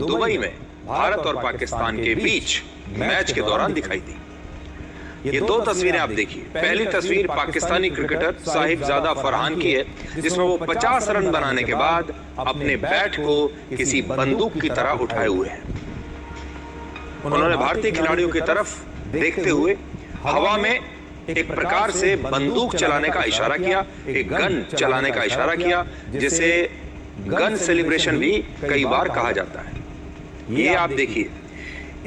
Dubai में भारत और पाकिस्तान के बीच मैच के दौरान दिखाई दी। ये दो तस्वीरें आप देखिए। पहली तस्वीर पाकिस्तानी क्रिकेटर साहिबजादा फरहान की है, जिसमें वो 50 रन बनाने के बाद अपने बैट को किसी बंदूक की तरह उठाए हुए हैं। उन्होंने भारतीय खिलाड़ियों की तरफ देखते हुए हवा में एक प्रकार से बंदूक चलाने का इशारा किया, एक गन चलाने का इशारा किया, जिसे गन सेलिब्रेशन भी कई बार कहा जाता है। ये आप देखिए,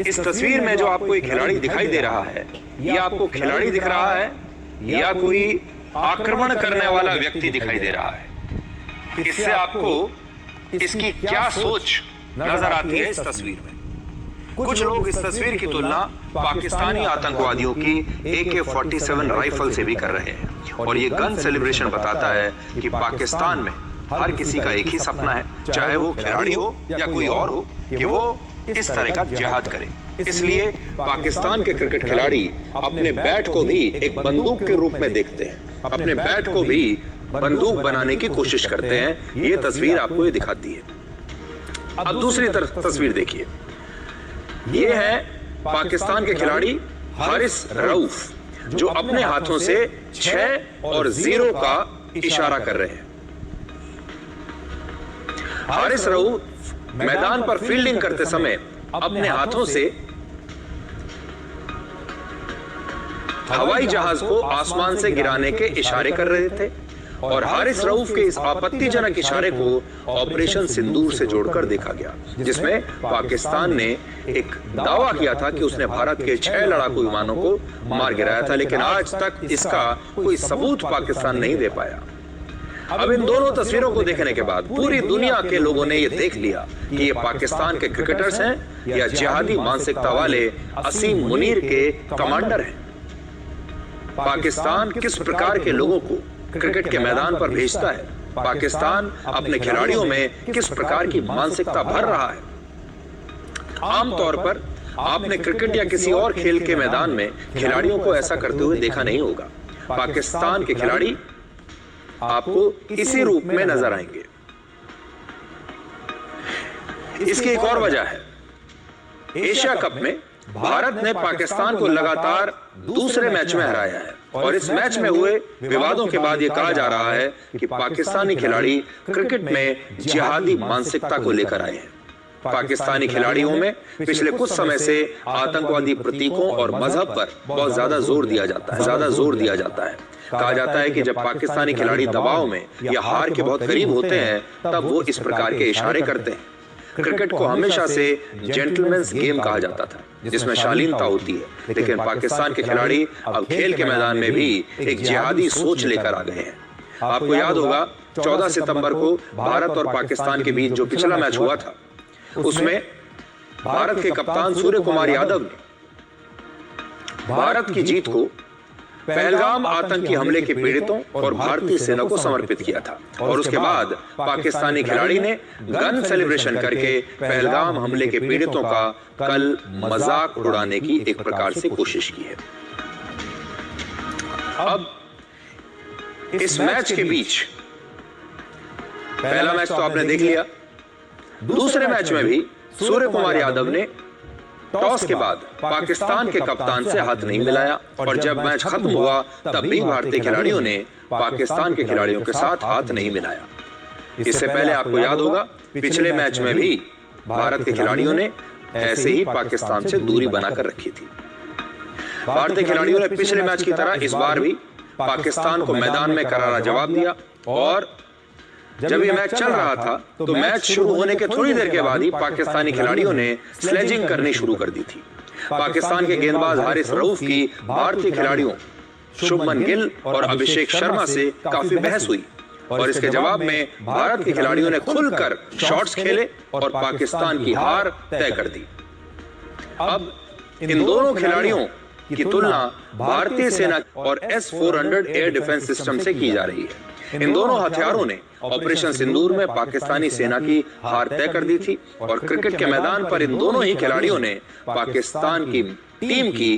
इस तस्वीर में जो आपको एक खिलाड़ी दिखाई दे रहा है, ये आपको खिलाड़ी दिख रहा है या कोई आक्रमण करने वाला व्यक्ति दिखाई दे रहा है? इससे आपको इसकी क्या सोच नजर आती है इस तस्वीर में? कुछ लोग इस तस्वीर की तुलना पाकिस्तानी आतंकवादियों की AK-47 राइफल से भी कर रहे हैं, और ये गन सेलिब्रेशन बताता है कि पाकिस्तान में हर किसी का एक ही सपना है, चाहे वो खिलाड़ी हो या कोई और हो, कि वो इस तरह का जिहाद करे। इसलिए पाकिस्तान के क्रिकेट खिलाड़ी अपने बैट को भी एक बंदूक के रूप में देखते हैं, अपने बैट को भी बंदूक बनाने की कोशिश करते हैं। ये तस्वीर आपको ये दिखाती है। अब दूसरी तस्वीर देखिए। ये है पाकिस्तान के खिलाड़ी हारिस रऊफ, जो अपने हाथों से 6 और 0 का इशारा कर रहे हैं। हारिस रऊफ मैदान पर फील्डिंग करते समय अपने हाथों से हवाई जहाज को आसमान से गिराने के इशारे कर रहे थे, और हारिस रऊफ के इस आपत्तिजनक इशारे को ऑपरेशन सिंदूर से जोड़कर देखा गया, जिसमें पाकिस्तान ने एक दावा किया था कि उसने भारत के 6 लड़ाकू विमानों को मार गिराया था, लेकिन आज तक इसका कोई सबूत पाकिस्तान नहीं दे पाया। अब इन दोनों तस्वीरों को देखने के बाद पूरी दुनिया के लोगों ने यह देख लिया कि ये पाकिस्तान के क्रिकेटर्स हैं या जिहादी मानसिकता वाले असीम मुनीर के कमांडर हैं। पाकिस्तान किस प्रकार के लोगों को क्रिकेट के मैदान पर भेजता है, पाकिस्तान अपने खिलाड़ियों में किस प्रकार की मानसिकता भर रहा है। आमतौर पर आपने क्रिकेट या किसी और खेल के मैदान में खिलाड़ियों को ऐसा करते हुए देखा नहीं होगा। पाकिस्तान के खिलाड़ी आपको इसी रूप में नजर आएंगे। इसकी एक और वजह है, एशिया कप में भारत ने पाकिस्तान को लगातार दूसरे मैच में हराया है, और इस मैच में हुए विवादों के बाद यह कहा जा रहा है कि पाकिस्तानी खिलाड़ी क्रिकेट में जिहादी मानसिकता को लेकर आए हैं। पाकिस्तानी खिलाड़ियों में पिछले कुछ समय से आतंकवादी प्रतीकों और मजहब पर बहुत ज्यादा जोर दिया जाता है। कहा जाता है कि जब पाकिस्तानी खिलाड़ी दबाव में या हार के बहुत करीब होते हैं, तब वो इस प्रकार के इशारे करते हैं। क्रिकेट को हमेशा से जेंटलमैन्स गेम कहा जाता था, जिसमें शालीनता होती है, लेकिन पाकिस्तान के खिलाड़ी अब खेल के मैदान में भी एक जिहादी सोच लेकर आ गए हैं। आपको याद होगा 14 सितंबर को भारत और पाकिस्तान के बीच जो पिछला मैच हुआ था, उसमें भारत के कप्तान सूर्य कुमार यादव ने भारत की जीत को पहलगाम आतंकी हमले के पीड़ितों और भारतीय सेना को समर्पित किया था, और उसके बाद पाकिस्तानी खिलाड़ी ने गन सेलिब्रेशन करके पहलगाम हमले के पीड़ितों का कल मजाक उड़ाने की एक प्रकार से कोशिश की है। अब इस मैच के बीच पहला मैच तो आपने देख लिया, दूसरे मैच में भी सूर्य कुमार यादव ने टॉस के बाद पाकिस्तान के कप्तान से हाथ नहीं मिलाया, और जब मैच खत्म हुआ तब भी भारतीय खिलाड़ियों ने पाकिस्तान के खिलाड़ियों के साथ हाथ नहीं मिलाया। इससे पहले आपको याद होगा पिछले मैच में भी भारत के खिलाड़ियों ने ऐसे ही पाकिस्तान से दूरी बनाकर रखी थी। भारतीय खिलाड़ियों ने पिछले मैच की तरह इस बार भी पाकिस्तान को मैदान में करारा जवाब दिया, और जब ये मैच चल रहा था तो मैच शुरू होने के थोड़ी देर के बाद ही पाकिस्तानी खिलाड़ियों ने स्लेजिंग करनी शुरू कर दी थी। पाकिस्तान के गेंदबाज हारिस रऊफ की भारतीय खिलाड़ियों शुभमन गिल और अभिषेक शर्मा से काफी बहस हुई, और इसके जवाब में भारत के खिलाड़ियों ने खुलकर शॉट्स खेले और पाकिस्तान की हार तय कर दी। अब इन दोनों खिलाड़ियों की तुलना भारतीय सेना और S-400 एयर डिफेंस सिस्टम से की जा रही है। इन दोनों हथियारों ने ऑपरेशन सिंदूर में पाकिस्तानी सेना की हार तय कर दी थी, और क्रिकेट के मैदान पर इन दोनों ही खिलाड़ियों ने पाकिस्तान की टीम की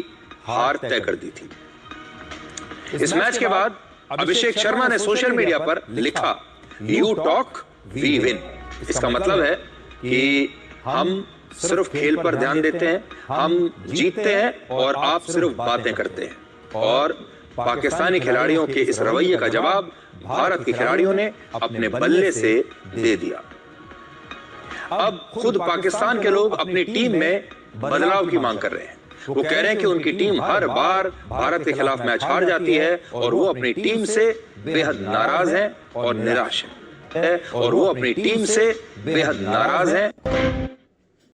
हार तय कर दी थी। इस मैच के बाद अभिषेक शर्मा ने सोशल मीडिया पर लिखा, "यू टॉक वी विन"। इसका मतलब है कि हम सिर्फ खेल पर ध्यान देते हैं, हम जीतते हैं और आप सिर्फ बातें करते हैं। और पाकिस्तानी खिलाड़ियों के इस रवैये का जवाब भारत के खिलाड़ियों ने अपने बल्ले से दे दिया। अब खुद पाकिस्तान के लोग अपनी टीम में बदलाव की मांग कर रहे हैं। वो कह रहे हैं कि उनकी टीम हर बार भारत के खिलाफ मैच हार जाती है और वो अपनी टीम से बेहद नाराज हैं और निराश हैं।